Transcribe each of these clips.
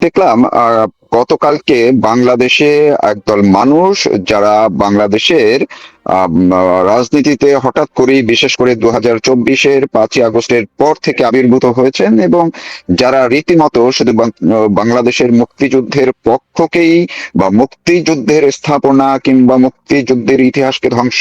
দেখলাম গতকালকে বাংলাদেশে একদল মানুষ যারা বাংলাদেশের রাজনীতিতে হঠাৎ করেই বিশেষ করে 2024-এর 5ই আগস্টের পর থেকে আবির্ভূত হয়েছেন এবং যারা রীতিমতো শুধু বাংলাদেশের মুক্তিযুদ্ধের পক্ষকেই বা মুক্তিযুদ্ধের স্থাপনা কিংবা মুক্তিযুদ্ধের ইতিহাসকে ধ্বংস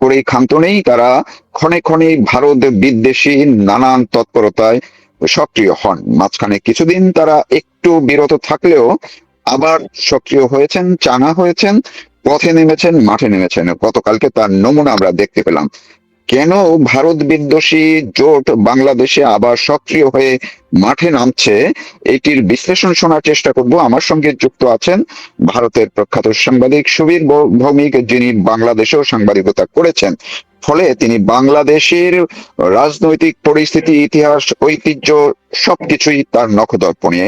করেই ক্ষান্ত নেই, তারা ক্ষণে ক্ষণে ভারত বিদ্বেষী নানান তৎপরতায় সক্রিয় হন। মাঝখানে কিছুদিন তারা একটু বিরত থাকলেও আবার সক্রিয় হয়েছেন, চাঙা হয়েছেন, পথে নেমেছেন, মাঠে নেমেছেন। গতকালকে তার নমুনা আমরা দেখতে পেলাম। কেন ভারত বিদ্বেষী জোট বাংলাদেশে আবার সক্রিয় হয়ে মাঠে নামছে, এটির বিশ্লেষণ শোনার চেষ্টা করব। আমার সঙ্গে যুক্ত আছেন ভারতের প্রখ্যাত সাংবাদিক সুবীর ভৌমিক, যিনি বাংলাদেশেও সাংবাদিকতা করেছেন। ফলে তিনি বাংলাদেশের রাজনৈতিক পরিস্থিতি, ইতিহাস, ঐতিহ্য সবকিছুই তার নখদর্পণে।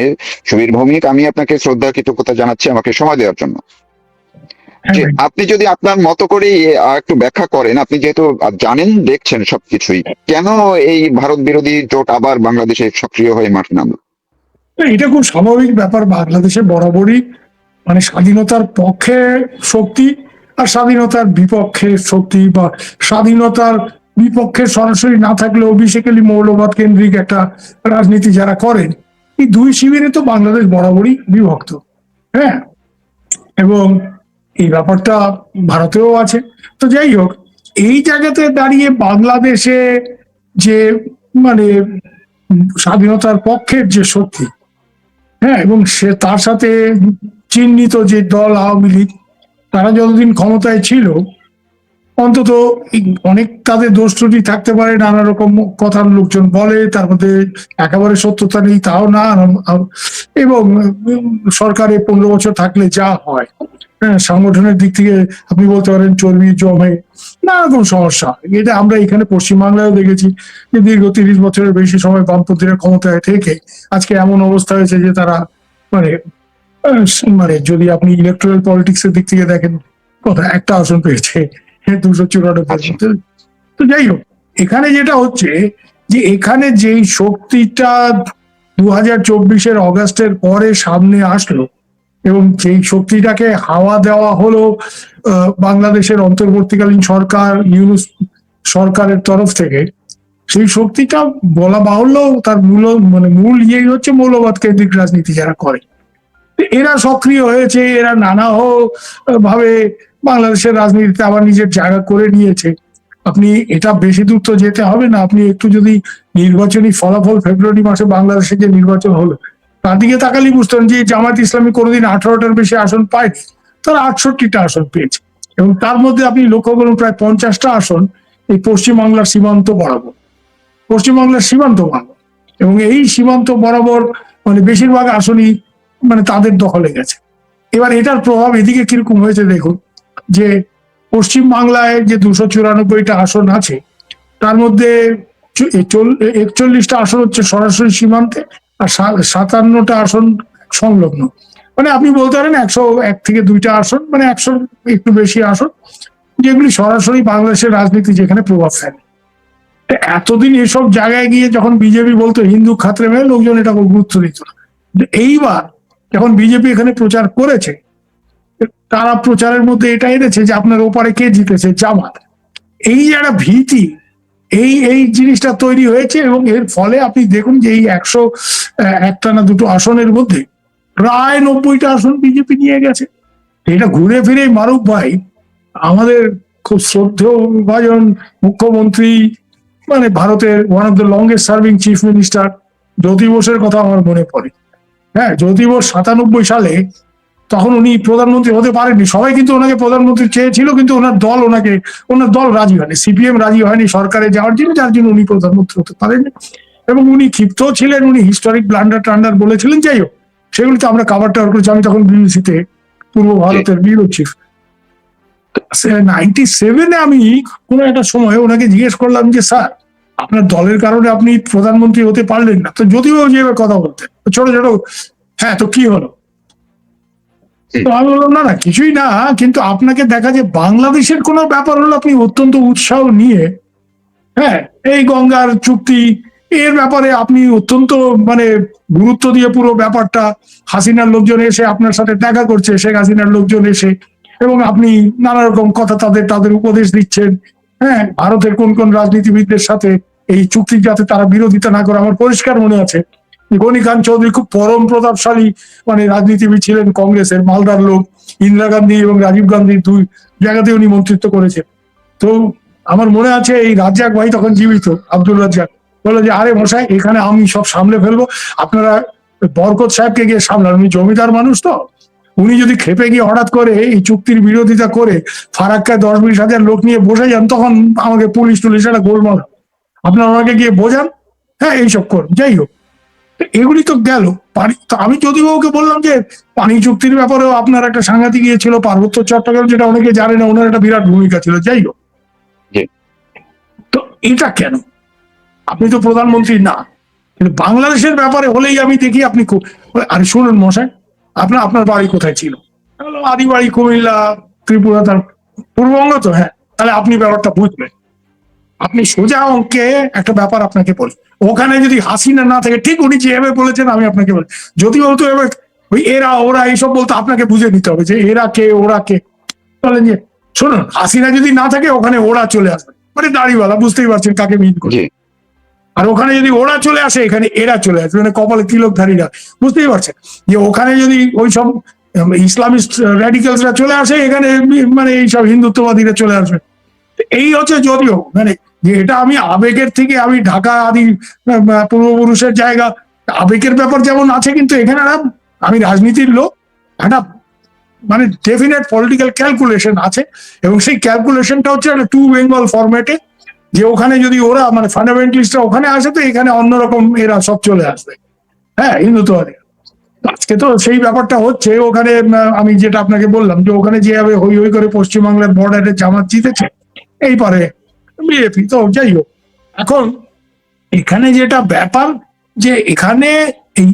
সুবীর ভৌমিক, আমি আপনাকে শ্রদ্ধা কৃতজ্ঞতা জানাচ্ছি আমাকে সময় দেওয়ার জন্য। হ্যাঁ যে ভাই। আপনি যদি আপনার মতো করে একটু ব্যাখ্যা করেন, আপনি যেহেতু জানেন, দেখছেন সবকিছুই, কেন এই ভারত বিরোধী জোট আবার বাংলাদেশে সক্রিয় হয়ে মাঠে নামলো? এটা খুব স্বাভাবিক ব্যাপার। বাংলাদেশে বরাবরই মানে স্বাধীনতার পক্ষে শক্তি আর স্বাধীনতার বিপক্ষে শক্তি, বা স্বাধীনতার বিপক্ষে সরাসরি না থাকলেও বেসিক্যালি মৌলবাদ কেন্দ্রিক একটা রাজনীতি যারা করেন, এই দুই শিবিরে তো বাংলাদেশ বরাবরই বিভক্ত। হ্যাঁ, এবং এই ব্যাপারটা ভারতেও আছে। তো যাই হোক, এই জায়গাতে দাঁড়িয়ে বাংলাদেশে যে মানে স্বাধীনতার পক্ষের যে শক্তি, হ্যাঁ, এবং সে তার সাথে চিহ্নিত যে দল আওয়ামী লীগ, তারা যতদিন ক্ষমতায় ছিল, অন্তত অনেক তাদের দোষ ত্রুটি থাকতে পারে, নানা রকম কথার লোকজন বলে, তার মধ্যে একেবারে সত্যতা নেই তাও না। এবং সরকারে 15 বছর থাকলে যা হয়, হ্যাঁ, সংগঠনের দিক থেকে আপনি বলতে পারেন চর্বি জমে, নানা রকম সমস্যা। এটা আমরা এখানে পশ্চিমবাংলায় দেখেছি যে দীর্ঘ 30 বছরের বেশি সময় বামপন্থীরা ক্ষমতায় থেকে আজকে এমন অবস্থা হয়েছে যে তারা মানে মানে যদি আপনি ইলেকট্রাল পলিটিক্স এর দিক থেকে দেখেন, কথা একটা আসন পেয়েছে 294। তো যাই হোক, এখানে যেটা হচ্ছে যে এখানে যেই শক্তিটা 2024-এর অগাস্টের পরে সামনে আসলো, এবং যেই শক্তিটাকে হাওয়া দেওয়া হলো বাংলাদেশের অন্তর্বর্তীকালীন সরকার, ইউনূস সরকারের তরফ থেকে, সেই শক্তিটা বলা বাহুল্য তার মূল ইয়েই হচ্ছে মৌলবাদ কেন্দ্রিক রাজনীতি যারা করে। এরা সক্রিয় হয়েছে, এরা নানা ভাবে বাংলাদেশের রাজনীতিতে আবার নিজের জায়গা করে নিয়েছে। আপনি এটা বেশি দূর তো যেতে হবে না, আপনি একটু যদি নির্বাচনী ফলাফল ফেব্রুয়ারি মাসে বাংলাদেশে যে নির্বাচন হলো তার দিকে তাকালেই বুঝতেন যে জামাত ইসলামী কোনোদিন 18টার বেশি আসন পায়নি, তারা 68টা আসন পেয়েছে। এবং তার মধ্যে আপনি লক্ষ্য করুন প্রায় 50টা আসন এই পশ্চিমবাংলার সীমান্ত বরাবর, পশ্চিমবাংলার সীমান্ত বরাবর। এবং এই সীমান্ত বরাবর মানে বেশিরভাগ আসনই মানে তাদের দখলে গেছে। এবার এটার প্রভাব এদিকে কিরকম হয়েছে দেখুন, যে পশ্চিম বাংলায় যে 294টা আসন আছে, তার মধ্যে 41টা আসন হচ্ছে সরাসরি সীমান্তে, আর 57টা আসন সংলগ্ন। মানে আপনি বলতে পারেন 101 থেকে 2টা আসন, মানে 100 একটু বেশি আসন, যেগুলি সরাসরি বাংলাদেশের রাজনীতি যেখানে প্রভাব ফেলে। এতদিন এসব জায়গায় গিয়ে যখন বিজেপি বলতো হিন্দু খাতরে মেয়ে, লোকজন এটা গুরুত্ব দিত না। এইবার যখন বিজেপি এখানে প্রচার করেছে, তারা প্রচারের মধ্যে এটা এনেছে যে আপনার ওপারে কে জিতেছে, জামাত। এই যে একটা ভীতি, এই এই জিনিসটা তৈরি হয়েছে। এবং এর ফলে আপনি দেখুন যে এই 101টা না 2টো আসনের মধ্যে প্রায় 90টা আসন বিজেপি নিয়ে গেছে। এটা ঘুরে ফিরে মারুফ ভাই, আমাদের খুব শ্রদ্ধেয় ভাজন মুখ্যমন্ত্রী, মানে ভারতের one of the longest serving chief minister Jyoti বোসের কথা আমার মনে পড়ে। হ্যাঁ, জ্যোতি বোস 97 সালে, তখন উনি প্রধানমন্ত্রী হতে পারেননি। সবাই কিন্তু ওনাকে প্রধানমন্ত্রী চেয়েছিল, কিন্তু ওনার দল রাজি হয়নি, সিপিএম রাজি হয়নি সরকারে যাওয়ার জন্য, যার জন্য উনি প্রধানমন্ত্রী হতে পারেননি। এবং উনি ক্ষিপ্ত ছিলেন, উনি হিস্টোরিক ব্লান্ডার টান্ডার বলেছিলেন। যাই হোক, সেগুলিতে আমরা কাভার টাভার করেছি। আমি তখন বিবিসিতে পূর্ব ভারতের ব্যুরো চিফ। 97-এ আমি কোনো একটা সময় ওনাকে জিজ্ঞেস করলাম যে স্যার, আপনার দলের কারণে আপনি প্রধানমন্ত্রী হতে পারলেন না, তো যদিও যে কথা বলতেন ছোট ছোট, হ্যাঁ তো কি হলো? তো আমি বললাম না না কিছুই না, কিন্তু আপনাকে দেখা যায় বাংলাদেশের কোনো ব্যাপার হলো আপনি অত্যন্ত উৎসাহ নিয়ে, হ্যাঁ, এই গঙ্গার চুক্তি, এর ব্যাপারে আপনি অত্যন্ত মানে গুরুত্ব দিয়ে পুরো ব্যাপারটা, হাসিনার লোকজন এসে আপনার সাথে দেখা করছে, শেখ হাসিনার লোকজন এসে, এবং আপনি নানা রকম কথা তাদের তাদের উপদেশ দিচ্ছেন। হ্যাঁ, ভারতের কোন কোন রাজনীতিবিদদের সাথে এই চুক্তির যাতে তারা বিরোধিতা না করে। আমার পরিষ্কার মনে আছে গনি খান চৌধুরী খুব পরম প্রতাপশালী মানে রাজনীতিবিদ ছিলেন, কংগ্রেসের মালদার লোক। ইন্দিরা গান্ধী এবং রাজীব গান্ধীর দুই জায়গাতে উনি মন্ত্রিত্ব করেছেন। তো আমার মনে আছে এই রাজ্জাক ভাই তখন জীবিত, আব্দুল রাজ্জাক, বললো যে আরে মশাই এখানে আমি সব সামলে ফেলবো, আপনারা বরকত সাহেবকে গিয়ে সামলান, উনি জমিদার মানুষ তো, উনি যদি খেপে গিয়ে হঠাৎ করে এই চুক্তির বিরোধিতা করে ফারাক্কায় 10-20 হাজার লোক নিয়ে বসে যান, তখন আমাকে পুলিশ টুলিশ একটা গোলমাল, আপনারা ওনাকে গিয়ে বোঝান। হ্যাঁ, এইসব করুন। যাই হোক, এগুলি তো গেল পানি। তো আমি জ্যোতিবাবুকে বললাম যে পানি চুক্তির ব্যাপারেও আপনার একটা সাংঘাতিক ইয়ে ছিল, পার্বত্য চট্টগ্রাম, যেটা অনেকে জানে না, ওনার একটা বিরাট ভূমিকা ছিল। যাই হোক, জি। তো এটা কেন? আপনি তো প্রধানমন্ত্রী না, কিন্তু বাংলাদেশের ব্যাপারে হলেই আমি দেখি আপনি খুব, আরে শুনুন মশাই, আপনার আপনার বাড়ি কোথায় ছিল? আদি বাড়ি কুমিল্লা, ত্রিপুরা, তার পূর্ববঙ্গ তো। হ্যাঁ, তাহলে আপনি ব্যাপারটা বুঝবেন। আপনি সোজা অঙ্কে একটা ব্যাপার আপনাকে বলি, ওখানে যদি হাসিনা না থাকে, ঠিক উনি যেভাবে বলেছেন আমি আপনাকে বলি, যদি বলতো এবার ওই এরা ওরা এইসব বলতো, আপনাকে বুঝে নিতে হবে যে এরা কে ওরা কে। বলেন যে শুনুন, হাসিনা যদি না থাকে ওখানে ওরা চলে আসবে, মানে দাড়িওয়ালা, বুঝতেই পারছেন কাকে মিন করে। জি। আর ওখানে যদি ওরা চলে আসে, এখানে এরা চলে আসবে, মানে কপালে তিলকধারীরা, বুঝতেই পারছেন যে ওখানে যদি ওই সব ইসলামিস্ট র্যাডিক্যালসরা চলে আসে, এখানে মানে এইসব হিন্দুত্ববাদীরা চলে আসবে। এই হচ্ছে যদিও মানে যে এটা আমি আবেগের থেকে, আমি ঢাকা আদি পূর্বপুরুষের জায়গা, আবেগের ব্যাপার যেমন আছে, কিন্তু এখানে আমি রাজনীতির লোক, একটা মানে ডেফিনেট পলিটিক্যাল ক্যালকুলেশন আছে, এবং সেই ক্যালকুলেশনটা হচ্ছে একটা টু বেঙ্গল ফরম্যাটে, যে ওখানে যদি ওরা মানে ফান্ডামেন্টালিস্টরা ওখানে আসে, তো এখানে অন্যরকম এরা সব চলে আসবে। হ্যাঁ, হিন্দুত্ববাদী। আজকে তো সেই ব্যাপারটা হচ্ছে ওখানে। আমি যেটা আপনাকে বললাম যে ওখানে যেভাবে হই হই করে পশ্চিমবাংলার বর্ডারে জামাত জিতেছে, এই পারে বিজেপি। তো যাই হোক, এখন এখানে যেটা ব্যাপার, যে এখানে এই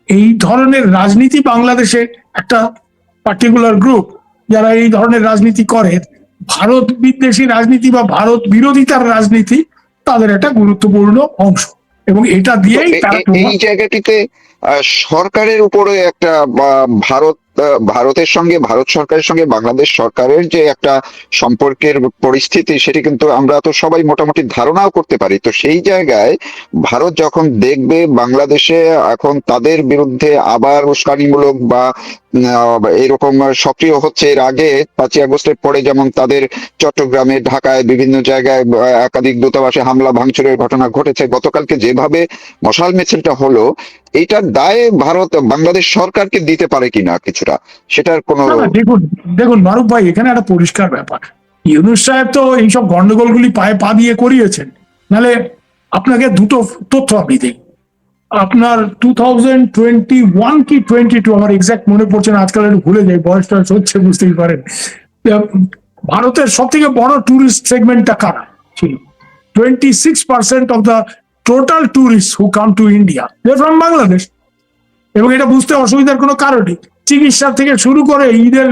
এই ধরনের রাজনীতি বাংলাদেশে একটা পার্টিকুলার গ্রুপ যারা এই ধরনের রাজনীতি করে, ভারত বিদ্বেষী রাজনীতি বা ভারত বিরোধিতার রাজনীতি, তাদের একটা গুরুত্বপূর্ণ অংশ, এবং এটা তো দিয়েই তারা এই জায়গাটিতে সরকারের উপরে একটা ভারতের সঙ্গে, ভারত সরকারের সঙ্গে বাংলাদেশ সরকারের যে একটা সম্পর্কের পরিস্থিতি, সেটি কিন্তু আমরা তো সবাই মোটামুটি ধারণাও করতে পারি। তো সেই জায়গায় ভারত যখন দেখবে বাংলাদেশে এখন তাদের বিরুদ্ধে আবার উস্কানিমূলক বা এরকম সক্রিয় হচ্ছে, এর আগে 5ই আগস্টের পরে যেমন তাদের চট্টগ্রামে, ঢাকায়, বিভিন্ন জায়গায় একাধিক দূতাবাসে হামলা ভাঙচুরের ঘটনা ঘটেছে, গতকালকে যেভাবে মশাল মিছিলটা হলো, এইটার দায় ভারত বাংলাদেশ সরকারকে দিতে পারে কিনা কিছুটা, সেটার কোনো। দেখুন দেখুন মারুফ ভাই, এখানে একটা পরিষ্কার ব্যাপার, ইউনূস সাহেব তো এইসব গন্ডগোলগুলি পায়ে পা দিয়ে করিয়েছেন। নাহলে আপনাকে দুটো তথ্য আমি দিই। আপনার 2021 কি 22, আমার এক্সাক্ট মনে পড়ছে না, আজকাল একটু ভুলে যাই, বয়স টয়স হচ্ছে, বুঝতেই পারেন। ভারতের সব থেকে বড় ট্যুরিস্ট সেগমেন্টটা কারা ছিল? 26% of the total tourist who come to India they from Bangladesh. এবং এটা বুঝতে অসুবিধার কোনো কারণ নেই। চিকিৎসা থেকে শুরু করে, ঈদের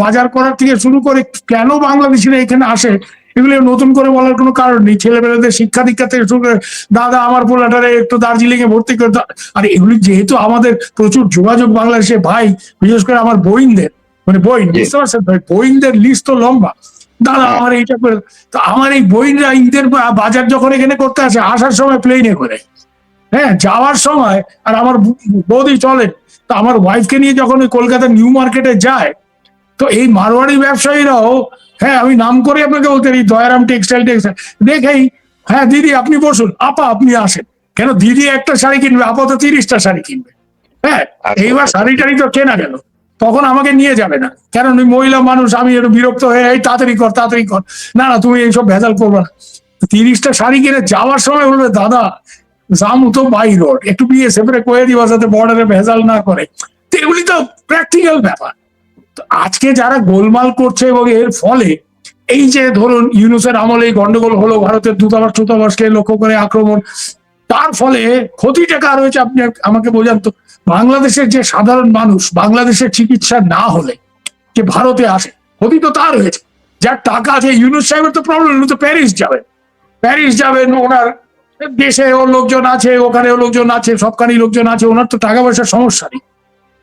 বাজার করার থেকে শুরু করে, কেন বাংলাদেশিরা এখানে আসে, এগুলো নতুন করে বলার কোনো কারণ নেই। ছেলেমেয়েদের শিক্ষা দীক্ষা থেকে শুরু করে, দাদা আমার পোলাটারে একটু দার্জিলিং এ ভর্তি করে, আর এগুলি যেহেতু আমাদের প্রচুর যোগাযোগ বাংলাদেশে ভাই, বিশেষ করে আমার বইনদের, মানে বইন, বুঝতে পারছেন ভাই, বইনদের লিস্ট তো লম্বা। দাদা আমার এইটা করে, তো আমার এই বইনরা ঈদের বাজার যখন এখানে করতে আসে, আসার সময় প্লেনে করে, হ্যাঁ, যাওয়ার সময়, আর আমার বৌদি চলে, তো আমার ওয়াইফকে নিয়ে যখন ওই কলকাতা নিউ মার্কেটে যায়, তো এই মারোয়াড়ি ব্যবসায়ীরাও, হ্যাঁ আমি নাম করে আপনাকে বলতে, এই দয়ারাম টেক্সটাইল দেখেই, হ্যাঁ দিদি আপনি বসুন, আপা আপনি আসেন। কেন দিদি একটা শাড়ি কিনবে, আপা তো 30টা শাড়ি কিনবে। হ্যাঁ, এইবার শাড়ি টাড়ি তো কেনা গেল, তখন আমাকে নিয়ে যাবে না, কারণ ওই মহিলা মানুষ, আমি একটু বিরক্ত হয়ে, এই তাড়াতাড়ি কর তাড়াতাড়ি কর, না না তুমি এইসব ভেজাল করবে না। 30টা শাড়ি কিনে যাওয়ার সময় বলবে, দাদা জামু তো বাই রোড, একটু বিএসএফ রে কয়ে দিবা যাতে বর্ডারে ভেজাল না করে। তো এগুলি তো প্র্যাকটিক্যাল ব্যাপার। তো আজকে যারা গোলমাল করছে, এবং এর ফলে এই যে ধরুন ইউনূসের আমলে এই গন্ডগোল হলো, ভারতের দূতাবাসকে লক্ষ্য করে আক্রমণ, তার ফলে ক্ষতিটা কার হয়েছে আপনি আমাকে বোঝান তো। বাংলাদেশের যে সাধারণ মানুষ, বাংলাদেশের চিকিৎসা না হলে যে ভারতে আসে, ক্ষতি তো তার হয়েছে। যার টাকা আছে, ইউনূস সাহেবের তো প্রবলেম, তো প্যারিস যাবেন, প্যারিস যাবেন, ওনার দেশেও লোকজন আছে, ওখানেও লোকজন আছে, সবখানেই লোকজন আছে, ওনার তো টাকা পয়সার সমস্যা নেই,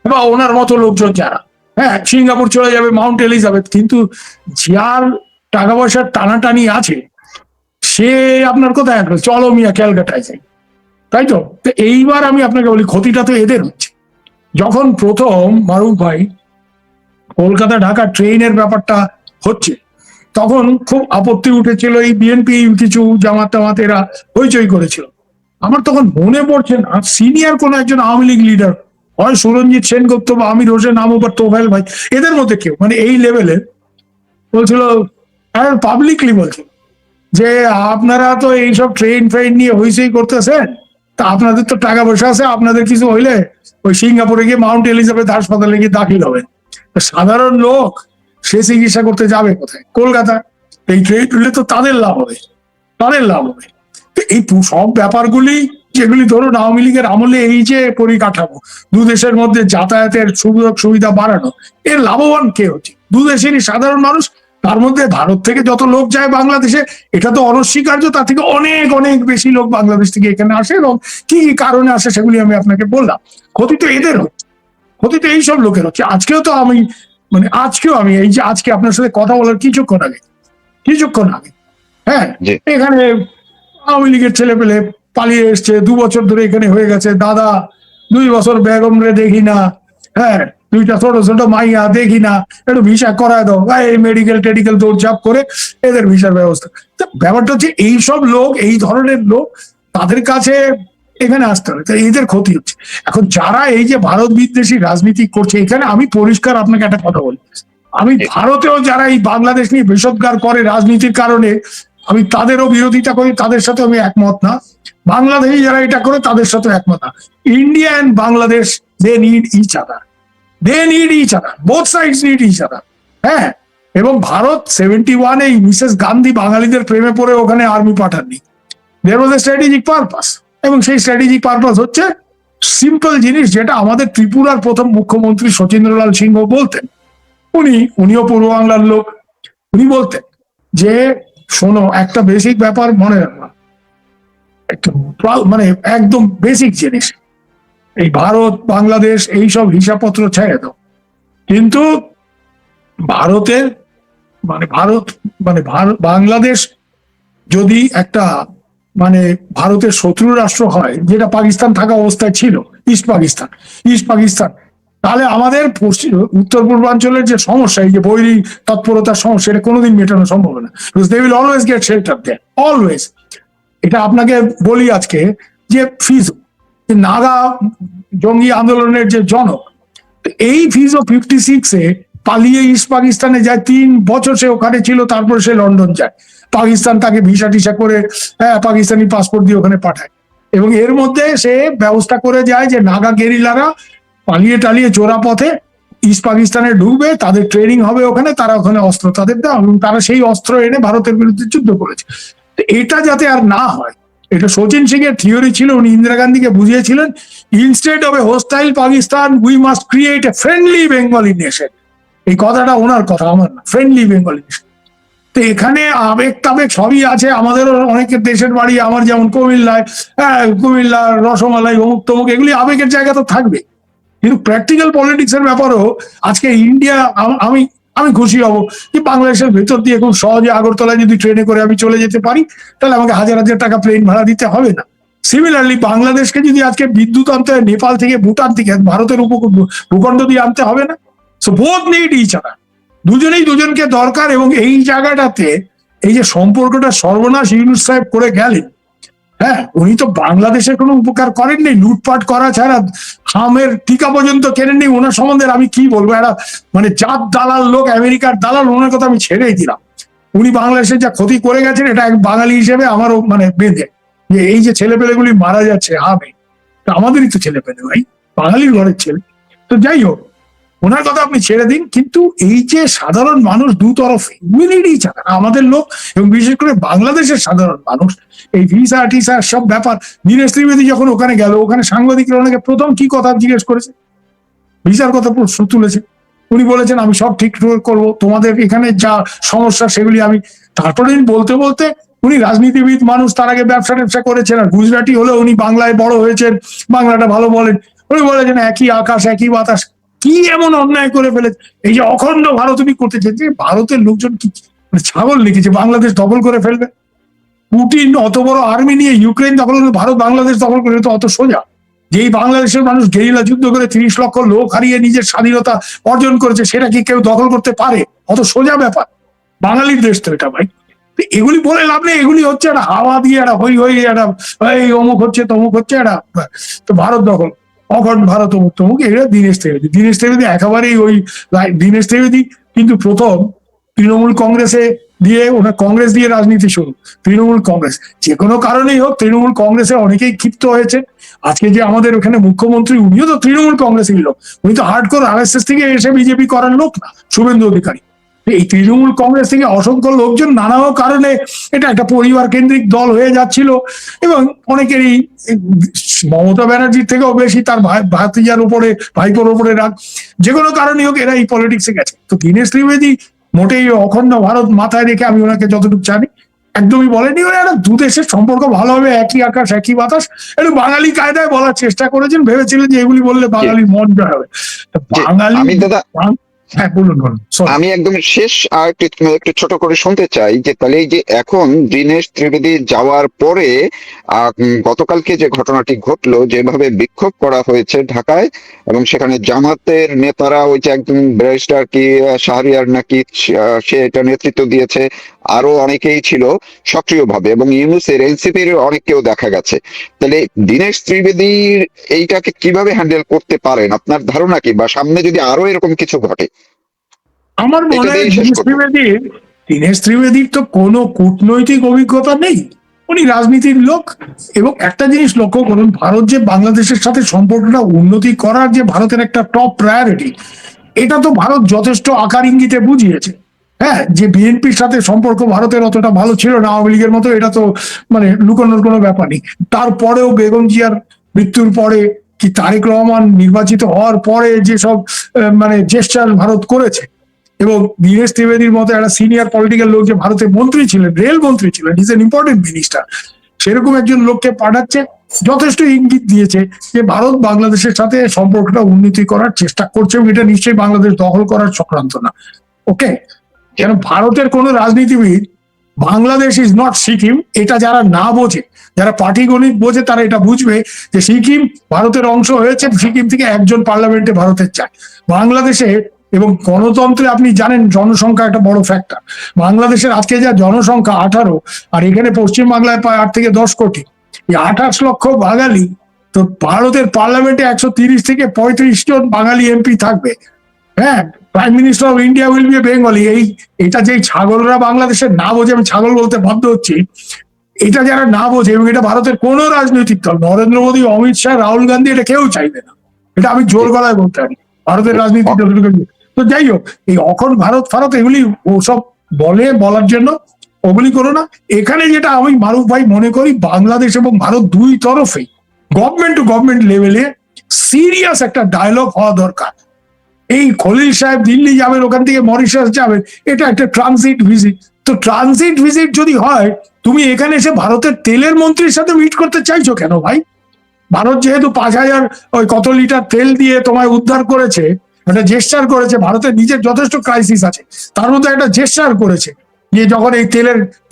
বা ওনার মতো লোকজন যারা, হ্যাঁ, সিঙ্গাপুর চলে যাবে, মাউন্ট এলিজাবেথ, কিন্তু যার টাকা পয়সার টানাটানি আছে সে আপনার কোথায় আসবে? চলো মিয়া ক্যালকাটায় যাই, তাই তো? তো এইবার আমি আপনাকে বলি, ক্ষতিটা তো এদের হচ্ছে। যখন প্রথম মারুফ ভাই কলকাতা ঢাকা ট্রেনের ব্যাপারটা হচ্ছে, তখন খুব আপত্তি উঠেছিল, এই বিএনপি কিছু জামাত টামাত এরা হইচই করেছিল। আমার তখন মনে পড়ছে না সিনিয়র কোন একজন আওয়ামী লীগ লিডার, হয় সুরঞ্জিত সেনগুপ্ত বা আমির হোসেন আমু বা তোফায়েল ভাই, এদের মধ্যে কেউ মানে এই লেভেলে বলছিল, পাবলিকলি বলছিল যে আপনারা তো এইসব ট্রেন ফ্রেন নিয়ে হইচই করতেছেন, তা আপনাদের তো টাকা পয়সা আছে, আপনাদের কিছু হইলে ওই সিঙ্গাপুরে গিয়ে মাউন্ট এলিজাবেথ হাসপাতালে গিয়ে দাখিল হবে। সাধারণ লোক সে চিকিৎসা করতে যাবে কোথায়? কলকাতা। এই ট্রেন হলে তো তাদের লাভ হবে, তাদের লাভ হবে। তো এই সব ব্যাপারগুলি, যেগুলি ধরুন আওয়ামী লীগের আমলে এই যে পরিকাঠামো, দু দেশের মধ্যে যাতায়াতের সুযোগ সুবিধা বাড়ানো, এর লাভবান কে হচ্ছে? দু দেশেরই সাধারণ মানুষ। তার মধ্যে ভারত থেকে যত লোক যায় বাংলাদেশে, এটা তো অনস্বীকার্য, তার থেকে অনেক অনেক বেশি লোক বাংলাদেশ থেকে এখানে আসে, এবং কি কি কারণে আসে সেগুলি আমি আপনাকে বললাম। ক্ষতি তো এদের হচ্ছে, ক্ষতি তো এইসব লোকের হচ্ছে। আজকেও তো আমি আজকেও আমি এই যে আজকে আপনার সাথে কথা বলার কিছুক্ষণ আগে, হ্যাঁ, জি। এখানে আওয়ামী লীগের ছেলে পেলে পালিয়ে এসছে, 2 বছর ধরে এখানে হয়ে গেছে, দাদা 2 বছর বেগম রে দেখি না, হ্যাঁ, দুইটা ছোট ছোট মাইয়া দেখি না, একটু ভিসা করায় দাও, এই মেডিকেল টেডিকেল দৌড়ঝাঁপ করে এদের ভিসার ব্যবস্থা। তো ব্যাপারটা হচ্ছে এইসব লোক, এই ধরনের লোক, তাদের কাছে এখানে আসতে হবে, তো এদের ক্ষতি হচ্ছে। এখন যারা এই যে ভারত বিদ্বেষী রাজনীতি করছে, এখানে আমি পরিষ্কার আপনাকে একটা কথা বলি, আমি ভারতেও যারা এই বাংলাদেশ নিয়ে বিষোদ্গার করে রাজনীতির কারণে, আমি তাদেরও বিরোধিতা করি, তাদের সাথে আমি একমত না। বাংলাদেশে যারা এটা করে তাদের সাথে একমত না। India and Bangladesh, they need each other, they need each other, both sides need each other. হ্যাঁ, এবং ভারত 71-এ মিসেস গান্ধী বাঙালিদের প্রেমে পড়ে ওখানে আর্মি পাঠাননি। There was a strategic purpose, এবং সেই স্ট্র্যাটেজিক পারপাস হচ্ছে সিম্পল জিনিস, যেটা আমাদের ত্রিপুরার প্রথম মুখ্যমন্ত্রী শচীন্দ্রলাল সিংহ বলতেন। উনিও পূর্ব বাংলার লোক। উনি বলতেন যে শোনো, একটা বেসিক ব্যাপার মনে রাখবা, একটা একদম বেসিক জিনিস, এই ভারত বাংলাদেশ এইসব হিসাবপত্র ছেড়ে দাও, কিন্তু ভারতের ভারত বাংলাদেশ যদি একটা ভারতের শত্রু রাষ্ট্র হয়, যেটা পাকিস্তান থাকা অবস্থায় ছিল, ইস্ট পাকিস্তান, তাহলে আমাদের উত্তর পূর্বাঞ্চলের যে সমস্যা, এই যে বৈরী তৎপরতার সমস্যা, এটা কোনোদিন মেটানো সম্ভব না। They will always get shelter there, always. এটা আপনাকে বলি আজকে, যে ফিজো, নাগা জঙ্গি আন্দোলনের যে জনক, এই ফিজো 56-এ পালিয়ে ইস্ট পাকিস্তানে যায়, 3 বছর সে ওখানে ছিল, তারপর সে লন্ডন যায়, পাকিস্তান তাকে ভিসা টিসা করে, হ্যাঁ, পাকিস্তানি পাসপোর্ট দিয়ে ওখানে পাঠায়, এবং এর মধ্যে সে ব্যবস্থা করে যায় যে নাগা গেরিলারা পালিয়ে টালিয়ে চোরা পথে ইস্ট পাকিস্তানে ঢুকবে, তাদের ট্রেনিং হবে ওখানে, তারা ওখানে অস্ত্র তাদের দেওয়া, এবং তারা সেই অস্ত্র এনে ভারতের বিরুদ্ধে যুদ্ধ করেছে। এটা যাতে আর না হয়, এটা শচীন সিং এর থিওরি ছিল। উনি ইন্দিরা গান্ধীকে বুঝিয়েছিলেন, instead of a hostile Pakistan we must create a friendly Bengali nation. এই কথাটা ওনার কথা, আমার না, ফ্রেন্ডলি বেঙ্গলি নেশন। তো এখানে আবেগ টাবেগ সবই আছে, আমাদেরও অনেকের দেশের বাড়ি, আমার যেমন কুমিল্লায়, হ্যাঁ, কুমিল্লার রসমালাই অমুক তমুক, এগুলি আবেগের জায়গা তো থাকবে, কিন্তু প্র্যাকটিক্যাল পলিটিক্স এর ব্যাপারও আজকে ইন্ডিয়া, আমি আমি খুশি হব যে বাংলাদেশের ভেতর দিয়ে খুব সহজে আগরতলায় যদি ট্রেনে করে আমি চলে যেতে পারি, তাহলে আমাকে হাজার হাজার টাকা প্লেন ভাড়া দিতে হবে না। সিমিলারলি বাংলাদেশকে যদি আজকে বিদ্যুৎ আনতে হয় নেপাল থেকে, ভুটান থেকে, ভারতের ভূখণ্ড দিয়ে আনতে হবে না। So both need each other, দুজনেই দুজনকে দরকার। এবং এই জায়গাটাতে এই যে সম্পর্কটা সর্বনাশ ইউনূস সাহেব করে গেলেন, হ্যাঁ, উনি তো বাংলাদেশের কোনো উপকার করেননি, লুটপাট করা ছাড়া হামের টিকা পর্যন্ত কেনেননি। ওনার সম্বন্ধে আমি কি বলবো, একটা জাত দালাল লোক, আমেরিকার দালাল, ওনার কথা আমি ছেড়েই দিলাম। উনি বাংলাদেশের যা ক্ষতি করে গেছেন, এটা এক বাঙালি হিসেবে আমারও বেঁধে, যে এই যে ছেলেপেলেগুলি মারা যাচ্ছে হামে, আমাদেরই তো ছেলেপেলে ভাই, বাঙালির ঘরের ছেলে। তো যাই হোক, ওনার কথা আপনি ছেড়ে দিন, কিন্তু এই যে সাধারণ মানুষ দুতরফে মিলিয়েই চান আমাদের লোক, এবং বিশেষ করে বাংলাদেশের সাধারণ মানুষ, এই ভিসা টিসা সব ব্যাপার। দীনেশ ত্রিবেদী যখন ওখানে গেল, ওখানে সাংবাদিকরা ওনাকে প্রথম কি কথা জিজ্ঞেস করেছে? ভিসার কথা প্রশ্ন তুলেছে। উনি বলেছেন আমি সব ঠিক করবো, তোমাদের এখানে যা সমস্যা সেগুলি আমি। তারপরে বলতে বলতে উনি রাজনীতিবিদ মানুষ, তার আগে ব্যবসা ট্যাবসা করেছেন, আর গুজরাটি হলেও উনি বাংলায় বড় হয়েছেন, বাংলাটা ভালো বলেন। উনি বলেছেন একই আকাশ একই বাতাস। কি এমন অন্যায় করে ফেলেছে এই যে অখণ্ড ভারত উনি করতে চাইছে? ভারতের লোকজন কি মানে ছাগল লিখেছে বাংলাদেশ দখল করে ফেলবে? পুতিন অত বড় আর্মি নিয়ে ইউক্রেন দখল করে ভারত বাংলাদেশ দখল করে, তো অত সোজা? যেই বাংলাদেশের মানুষ গেরিলা যুদ্ধ করে 30 লক্ষ লোক হারিয়ে নিজের স্বাধীনতা অর্জন করেছে, সেটা কি কেউ দখল করতে পারে? অত সোজা ব্যাপার? বাঙালির দেশ তো এটা ভাই। এগুলি বলে লাভ নেই, এগুলি হচ্ছে একটা হাওয়া দিয়ে একটা হই হই একটা এই অমুক হচ্ছে তমুক হচ্ছে একটা, তো ভারত দখল, অখণ্ড ভারত অমুক তমুক, এটা দীনেশ ত্রিবেদী একেবারেই ওই দীনেশ ত্রিবেদী কিন্তু প্রথম তৃণমূল কংগ্রেসে দিয়ে, ওনার কংগ্রেস দিয়ে রাজনীতি শুরু, তৃণমূল কংগ্রেস। যে কোনো কারণেই হোক তৃণমূল কংগ্রেসে অনেকেই ক্ষিপ্ত হয়েছে। আজকে যে আমাদের ওখানে মুখ্যমন্ত্রী, উনিও তো তৃণমূল কংগ্রেসের লোক, উনি তো হার্ডকোর আরএসএস থেকে এসে বিজেপি করার লোক না, শুভেন্দু অধিকারী। এই তৃণমূল কংগ্রেস থেকে অসংখ্য লোকজন নানা কারণে এটা একটা পরিবার কেন্দ্রিক দল হয়ে যাচ্ছিল, এবং অনেকেরই মমতা ব্যানার্জির থেকেও বেশি তার ভাতিজার উপরে, ভাইপোর উপরে রাগ। যে কোনো কারণে হোক এরা এই পলিটিক্সে গেছে। তো দীনেশ ত্রিবেদী মোটেই অখণ্ড ভারত মাথায় রেখে, আমি ওনাকে যতটুকু জানি, একদমই বলেনি। ওরা একটা দু দেশের সম্পর্ক ভালো হবে, একই আকাশ একই বাতাস, একটু বাঙালি কায়দায় বলার চেষ্টা করেছেন, ভেবেছিলেন যে এগুলি বললে বাঙালির মন জয় হবে। বাঙালি, আমি দাদা, হ্যাঁ বলুন বলুন। আমি একদম শেষ আর একটু ছোট করে শুনতে চাই যে তাহলে এই যে এখন দীনেশ ত্রিবেদী যাওয়ার পরে গতকালকে যে ঘটনাটি ঘটলো, যেভাবে বিক্ষোভ করা হয়েছে ঢাকায়, এবং সেখানে জামাতের নেতারা, ওই যে একজন ব্যারিস্টার কি শাহরিয়ার নাকি, সে এটা নেতৃত্ব দিয়েছে, আরো অনেকেই ছিল সক্রিয়ভাবে, এবং ইউনূসের এনসিপির অনেককেও দেখা গেছে। তাহলে দীনেশ ত্রিবেদীর এইটাকে কিভাবে হ্যান্ডেল করতে পারেন আপনার ধারণা কি, বা সামনে যদি আরো এরকম কিছু ঘটে? আমার মনে এটা হয় দিয়েই শেষ করবো। দীনেশ ত্রিবেদীর তো কোনো কূটনৈতিক অভিজ্ঞতা নেই, উনি রাজনীতির লোক। এবং একটা জিনিস লক্ষ্য করুন, ভারত যে বাংলাদেশের সাথে সম্পর্কটা উন্নতি করার যে ভারতের একটা টপ প্রায়োরিটি, এটা তো ভারত যথেষ্ট আকার ইঙ্গিতে বুঝিয়েছে। হ্যাঁ, যে বিএনপির সাথে সম্পর্ক ভারতের অতটা ভালো ছিল না আওয়ামী লীগের মতো, এটা তো মানে লুকানোর কোনো ব্যাপার নেই। তারপরেও বেগম জিয়ার মৃত্যুর পরে কি তারেক রহমান নির্বাচিত হওয়ার পরে যেসব মানে জেস্টার ভারত করেছে, এবং দীনেশ ত্রিবেদীর মতো একটা সিনিয়র পলিটিক্যাল লোক যে ভারতের মন্ত্রী ছিলেন, রেল মন্ত্রী ছিলেন, ইজ এন ইম্পর্টেন্ট মিনিস্টার, সেরকম একজন লোককে পাঠাচ্ছে, যথেষ্ট ইঙ্গিত দিয়েছে যে ভারত বাংলাদেশের সাথে সম্পর্কটা উন্নতি করার চেষ্টা করছে, এবং এটা নিশ্চয়ই বাংলাদেশ দখল করার চক্রান্ত না। ওকে, কেন ভারতের কোন রাজনীতিবিদ বাংলাদেশ ইজ নট সিকিম, এটা যারা না বোঝে, যারা পাটিগণিত বোঝে, তারা এটা বুঝবে যে সিকিম ভারতের অংশ হয়েছে, সিকিম থেকে একজন পার্লামেন্টে ভারতের চায়। বাংলাদেশে এবং গণতন্ত্রে আপনি জানেন জনসংখ্যা একটা বড় ফ্যাক্টর। বাংলাদেশের আজকে যা জনসংখ্যা 18, আর এখানে পশ্চিমবাংলায় প্রায় 8 থেকে 10 কোটি, এই 28 লক্ষ বাঙালি। তো ভারতের পার্লামেন্টে 130 থেকে 35 জন বাঙালি এমপি থাকবে। হ্যাঁ, prime minister of India will be Bengali. এটা যে ছাগলরা বাংলাদেশের না বোঝে, আমি ছাগল বলতে বাধ্য হচ্ছি, এটা যারা না বোঝে, এবং এটা ভারতের কোন রাজনৈতিক দল, নরেন্দ্র মোদী, অমিত শাহ, রাহুল গান্ধী, এটা কেউ চাইবে না। এটা আমি জোর গলায় বলতে পারি, ভারতের রাজনীতি যতটুকু। তো যাই হোক, এই অখণ্ড ভারত ফারত এগুলি ওসব বলার জন্য ওগুলি করো না। এখানে যেটা আমি মারুফ ভাই মনে করি, বাংলাদেশ এবং ভারত দুই তরফেই গভর্নমেন্ট টু গভর্নমেন্ট লেভেলে সিরিয়াস একটা ডায়লগ হওয়া দরকার। এই খলিল সাহেব দিল্লি যাবেন, ওখান থেকে মরিশাস যাবেন, এটা একটা ট্রানজিট ভিজিট। তো ট্রানজিট ভিজিট যদি হয়, তুমি এখানে এসে ভারতের তেলের মন্ত্রীর সাথে মিট করতে চাইছো কেন ভাই? ভারত যেহেতু 5,000 ওই কত লিটার তেল দিয়ে তোমায় উদ্ধার করেছে, একটা জেস্টার করেছে, ভারতের নিজের যথেষ্ট ক্রাইসিস আছে, তার মধ্যে একটা জেস্টার করেছে যে যখন এই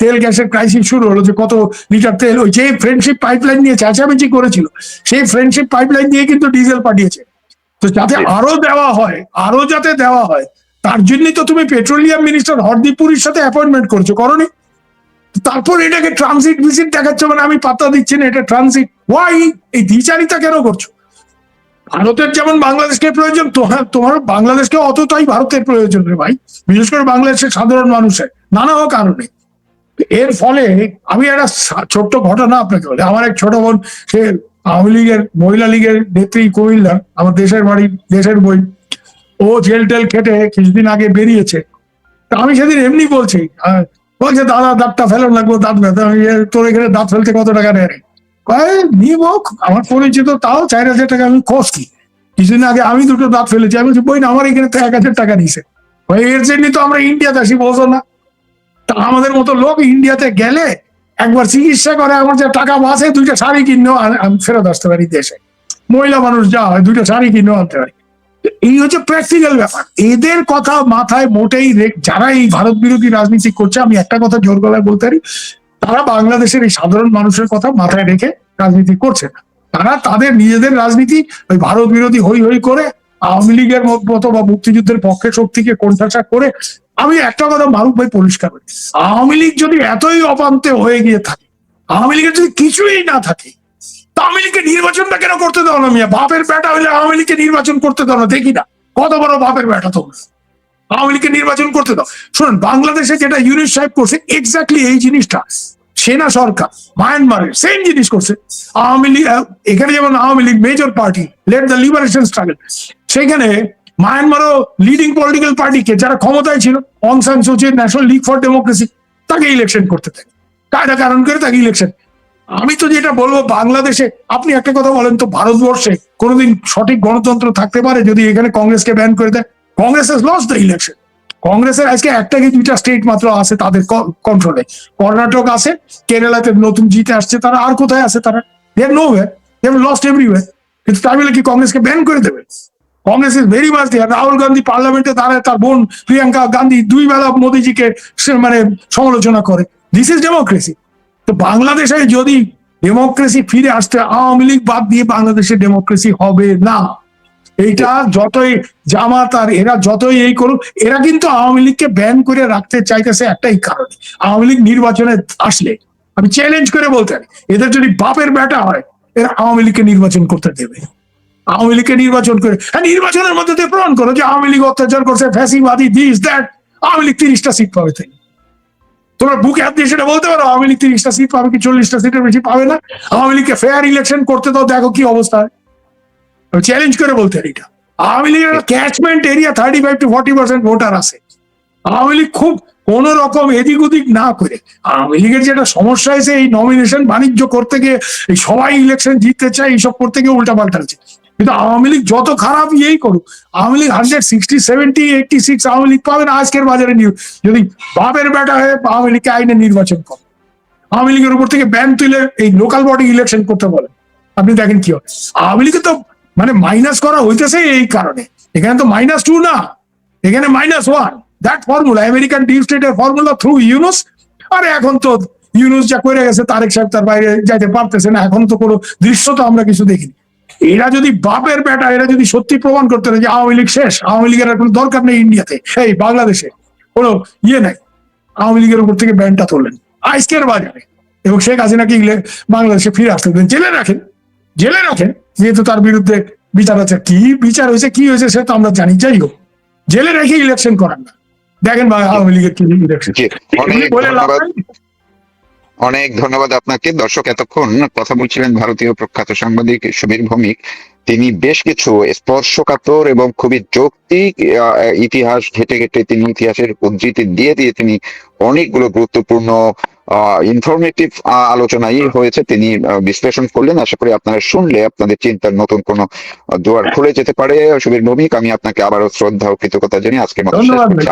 তেল গ্যাসের ক্রাইসিস শুরু হলো, যে কত লিটার তেল, ওই যে ফ্রেন্ডশিপ পাইপলাইন নিয়ে চেঁচামেচি করেছিল, সেই ফ্রেন্ডশিপ পাইপলাইন দিয়ে কিন্তু ডিজেল পাঠিয়েছে। তো যাতে আরো দেওয়া হয়, আরো যাতে দেওয়া হয়, তার জন্যই তো তুমি পেট্রোলিয়াম মিনিস্টার হরদীপ পুরীর সাথে অ্যাপয়েন্টমেন্ট করছো, করনি? তারপর এটাকে ট্রানজিট ভিজিট দেখাচ্ছ, মানে আমি পাত্তা দিচ্ছি না এটা ট্রানজিট। ওয়াই এই দ্বিচারিতা কেন করছো? ভারতের যেমন বাংলাদেশকে প্রয়োজন, তোমার বাংলাদেশকে অতটাই ভারতের প্রয়োজন রে ভাই, বিশেষ করে বাংলাদেশের সাধারণ মানুষের নানা কারণে। এর ফলে আমি একটা ছোট্ট ঘটনা আপনাকে বলি। আমার এক ছোট বোন, সে আওয়ামী লীগের মহিলা লীগের নেত্রী, কুমিল্লা, আমার দেশের বাড়ি, দেশের বই। ও জেল টেল খেটে কিছুদিন আগে বেরিয়েছে। তা আমি সেদিন এমনি বলছি, বলছে দাদা দাঁতটা ফেলার লাগবো, দাঁত ব্যথা। তোর এখানে দাঁত ফেলতে কত টাকা নেয়? নিব, আমার পরিচিত, তাও 4,000 টাকা। আমি কষ্টি কিছুদিন আগে আমি দুটো দাঁত ফেলেছি। আমি বলছি বই না, আমার এখানে তো 1,000 টাকা নিছে। এর জন্য তো আমরা ইন্ডিয়াতে আসি, বোঝো না? তা আমাদের মতো লোক ইন্ডিয়াতে গেলে একবার চিকিৎসা করে আমার যে টাকা বাঁচে, দুইটা শাড়ি কিনেও আমি ফেরত আসতে পারি দেশে। মহিলা মানুষ যা হয় দুইটা শাড়ি কিনেও আনতে পারি। এই হচ্ছে প্র্যাকটিক্যাল ব্যাপার। এদের কথা মাথায় মোটেই যারা এই ভারত বিরোধী রাজনীতি করছে, আমি একটা কথা জোর গলায় বলতে পারি, তারা বাংলাদেশের এই সাধারণ মানুষের কথা মাথায় রেখে রাজনীতি করছে না। তারা তাদের নিজেদের রাজনীতি ওই ভারত বিরোধী হই হই করে আওয়ামী লীগের মতো বা মুক্তিযুদ্ধের পক্ষে শক্তিকে কোণঠাসা করে। আমি একটা কথা মারুফ ভাই পরিষ্কার করি, আওয়ামী লীগ যদি এতই অপান্তে হয়ে গিয়ে থাকে, আওয়ামী লীগের যদি কিছুই না থাকে, তা আওয়ামী লীগকে নির্বাচনটা কেন করতে দাও না মিয়া? বাপের বেটা হলে আওয়ামী লীগকে নির্বাচন করতে দাও না, দেখি না কত বড় বাপের বেটা তোমরা। আওয়ামী লীগকে নির্বাচন করতে দাও। শুনুন, বাংলাদেশে যেটা ইউনিট সাহেব করছে এক্স্যাক্টলি এই জিনিসটা সেনা সরকার মায়ানমারের সেম জিনিস করছে। আওয়ামী লীগ এখানে যেমন Awami League major party led the liberation struggle, সেখানে মায়ানমারও লিডিং পলিটিক্যাল পার্টিকে যারা ক্ষমতায় ছিল, Aung San Suu Kyi, National League for Democracy, তাকে ইলেকশন করতে থাকে, কায়দা কারণ করে তাকে ইলেকশন। আমি তো যেটা বলবো, বাংলাদেশে আপনি একটা কথা বলেন তো, ভারতবর্ষে কোনোদিন সঠিক গণতন্ত্র থাকতে পারে যদি এখানে কংগ্রেসকে ব্যান করে দেয়? Congress has lost the election. কংগ্রেসের আজকে একটা কি দুইটা স্টেট মাত্র আছে তাদের কন্ট্রোলে, কর্ণাটক আছে, কেরালাতে নতুন জিতে আসছে তারা, আর কোথায় আছে তারা? They have nowhere, they have lost everywhere. কিন্তু তাই বলে কি কংগ্রেসকে ব্যান করে দেবে? Congress is very much there. Rahul Gandhi পার্লামেন্টে দাঁড়ায়, তার বোন প্রিয়াঙ্কা গান্ধী দুই বেলা মোদিজিকে মানে সমালোচনা করে। This is democracy. তো বাংলাদেশে যদি ডেমোক্রেসি ফিরে আসতে, আওয়ামী লীগ বাদ দিয়ে বাংলাদেশে ডেমোক্রেসি হবে না। এইটা যতই জামাত আর এরা যতই এই করুক, এরা কিন্তু আওয়ামী লীগকে ব্যান করে রাখতে চাইতেছে একটাই কারণে, আওয়ামী লীগ নির্বাচনে আসলে, আমি চ্যালেঞ্জ করে বলতে পারি, এদের যদি বাপের বেটা হয়, এরা আওয়ামী লীগকে নির্বাচন করতে দেবে। আওয়ামী লীগকে নির্বাচন করে, হ্যাঁ, নির্বাচনের মধ্যে দিয়ে প্রমাণ করো যে আওয়ামী লীগ অত্যাচার করছে, ফ্যাসিবাদী, দিস দ্যাট, আওয়ামী লীগ 30টা সিট পাবে। তাই তোমরা বুকে হাত দিয়ে সেটা বলতে পারো আওয়ামী লীগ 30টা সিট পাবে কি 40টা সিটের বেশি পাবে না? আওয়ামী লীগকে ফেয়ার ইলেকশন করতে দাও, দেখো কি অবস্থা হয়। চ্যালেঞ্জ করে বলতে পারি এটা। আওয়ামী লীগের ক্যাচমেন্ট এরিয়া 35 to 40% ভোটার আছে। আওয়ামী লীগ খুব কোন রকম এদিক ওদিক না করে, আওয়ামী লীগের যেটা সমস্যা হয়েছে এই নমিনেশন বাণিজ্য করতে গিয়ে, এই সবাই ইলেকশন জিততে চায়, এইসব করতে গিয়ে উল্টা পাল্টাচ্ছে। কিন্তু আওয়ামী লীগ যত খারাপ ইয়েই করুক, আওয়ামী লীগ 160, 70, 86 আওয়ামী লীগ পাবে না আজকের বাজারে। যদি বাপের বেটা হয়ে আওয়ামী লীগকে আইনে নির্বাচন করে, আওয়ামী লীগের উপর থেকে ব্যান তুলে এই লোকাল বডি ইলেকশন করতে বলে, আপনি দেখেন কি হয়। আওয়ামী লীগকে তো মানে মাইনাস করা হইতেছে এই কারণে। এখানে তো -2 না, এখানে -1। দ্যাট ফর্মুলা, আমেরিকান ডিপ স্টেটের ফর্মুলা থ্রু ইউনুস। আরে এখন তো ইউনুস যা করে গেছে, তারেক সাহেব তার বাইরে যাইতে পারতেছে না, এখন তো কোনো দৃশ্য তো আমরা কিছু দেখিনি। এরা যদি বাপের বেটা, এরা যদি সত্যি প্রমাণ করতে পারে যে আওয়ামী লীগ শেষ, আওয়ামী লীগের আর কোনো দরকার নেই ইন্ডিয়াতে, এই বাংলাদেশে কোনো ইয়ে নাই, আওয়ামী লীগের উপর থেকে ব্যানটা তুললেন আজকের বাজারে, এবং শেখ হাসিনাকে বাংলাদেশে ফিরে আসতে দেন, জেলে রাখেন, জেলে রাখেন, যেহেতু তার বিরুদ্ধে বিচার আছে। কি বিচার হয়েছে কি হয়েছে সে তো আমরা জানি, যাই হোক, জেলে রেখে ইলেকশন করান না। দেখেন ভাই আওয়ামী লীগের কি ইলেকশন। অনেক ধন্যবাদ আপনাকে। দর্শক, এতক্ষণ কথা বলছিলেন ভারতীয় প্রখ্যাত সাংবাদিক সুবীর ভৌমিক। তিনি বেশ কিছু স্পর্শকাতর এবং খুবই যৌক্তিক ইতিহাস ঘেটে ঘেটে তিনি ইতিহাসের উদ্ধৃতি দিয়ে দিয়ে তিনি অনেকগুলো গুরুত্বপূর্ণ ইনফরমেটিভ আলোচনাই হয়েছে, তিনি বিশ্লেষণ করলেন। আশা করি আপনারা শুনলে আপনাদের চিন্তার নতুন কোনো দুয়ার খুলে যেতে পারে। সুবীর ভৌমিক, আমি আপনাকে আবারও শ্রদ্ধা ও কৃতজ্ঞতা জানিয়ে আজকের মতো শেষ করছি।